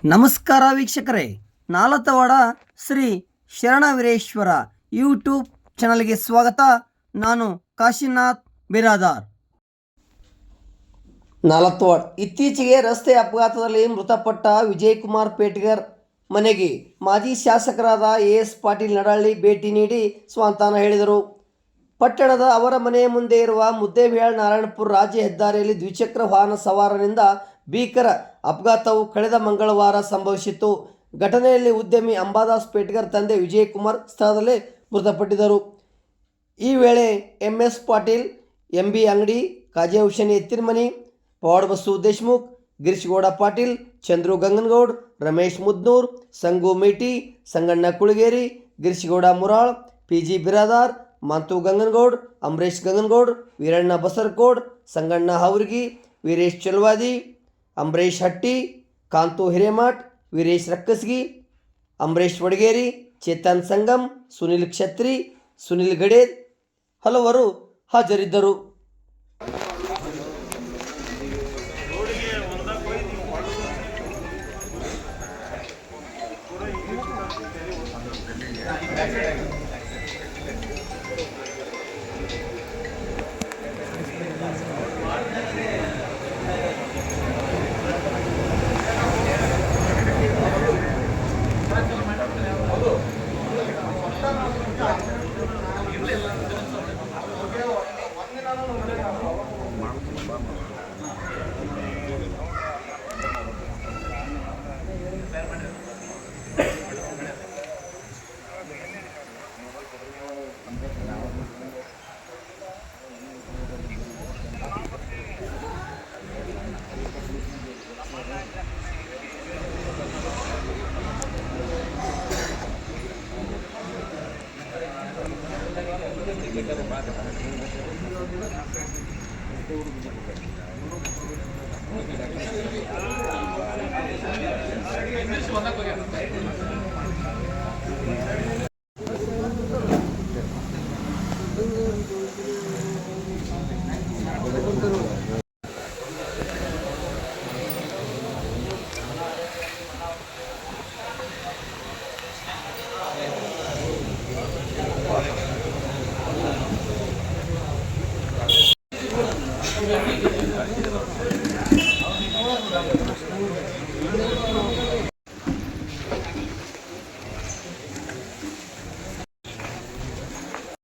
ನಮಸ್ಕಾರ ವೀಕ್ಷಕರೇ, ನಾಲತವಾಡ ಶ್ರೀ ಶರಣವೀರೇಶ್ವರ ಯೂಟ್ಯೂಬ್ ಚಾನಲ್ಗೆ ಸ್ವಾಗತ. ನಾನು ಕಾಶಿನಾಥ್ ಬಿರಾದಾರ್. ನಾಲತವಾಡ ಇತ್ತೀಚೆಗೆ ರಸ್ತೆ ಅಪಘಾತದಲ್ಲಿ ಮೃತಪಟ್ಟ ವಿಜಯಕುಮಾರ್ ಪೇಟ್ಗರ್ ಮನೆಗೆ ಮಾಜಿ ಶಾಸಕರಾದ ಎಸ್ ಪಾಟೀಲ್ ನಡಹಳ್ಳಿ ಭೇಟಿ ನೀಡಿ ಸ್ವಾಂತಾನ ಹೇಳಿದರು. ಪಟ್ಟಣದ ಅವರ ಮನೆಯ ಮುಂದೆ ಇರುವ ಮುದ್ದೇಬಿಹಾಳ್ ನಾರಾಯಣಪುರ ರಾಜ್ಯ ಹೆದ್ದಾರಿಯಲ್ಲಿ ದ್ವಿಚಕ್ರ ವಾಹನ ಸವಾರನಿಂದ ಭೀಕರ ಅಪಘಾತವು ಕಳೆದ ಮಂಗಳವಾರ ಸಂಭವಿಸಿತ್ತು. ಘಟನೆಯಲ್ಲಿ ಉದ್ಯಮಿ ಅಂಬಾದಾಸ್ ಪೇಟ್ಗರ್ ತಂದೆ ವಿಜಯಕುಮಾರ್ ಸ್ಥಳದಲ್ಲೇ ಮೃತಪಟ್ಟಿದ್ದರು. ಈ ವೇಳೆ MS ಪಾಟೀಲ್, MB ಅಂಗಡಿ, ಕಾಜಿ ಹುಸೇನ್ ಎತ್ತಿನಮನಿ, ಪವಾಡ್ ಬಸು ದೇಶಮುಖ್, ಗಿರೀಶ್ಗೌಡ ಪಾಟೀಲ್, ಚಂದ್ರು ಗಂಗನಗೌಡ್, ರಮೇಶ್ ಮುದ್ನೂರ್, ಸಂಗು ಮೇಟಿ, ಸಂಗಣ್ಣ ಕುಳಗೇರಿ, ಗಿರೀಶ್ಗೌಡ ಮುರಾಳ್, PG ಬಿರಾದಾರ್, ಮಾಂತು ಗಂಗನಗೌಡ್, ಅಂಬರೀಶ್ ಗಂಗನಗೌಡ್, ವೀರಣ್ಣ ಬಸರಕೋಡ್, ಸಂಗಣ್ಣ ಹವರ್ಗಿ, ವೀರೇಶ್ ಚಲವಾದಿ, ಅಂಬರೀಶ್ ಹಟ್ಟಿ, ಕಾಂತು ಹಿರೇಮಠ್, ವೀರೇಶ್ ರಕ್ಕಸ್ಗಿ, ಅಂಬರೀಶ್ ವಡಗೇರಿ, ಚೇತನ್ ಸಂಗಮ್, ಸುನಿಲ್ ಕ್ಷತ್ರಿ, ಸುನಿಲ್ ಗಡೇದ್ ಹಲವರು ಹಾಜರಿದ್ದರು.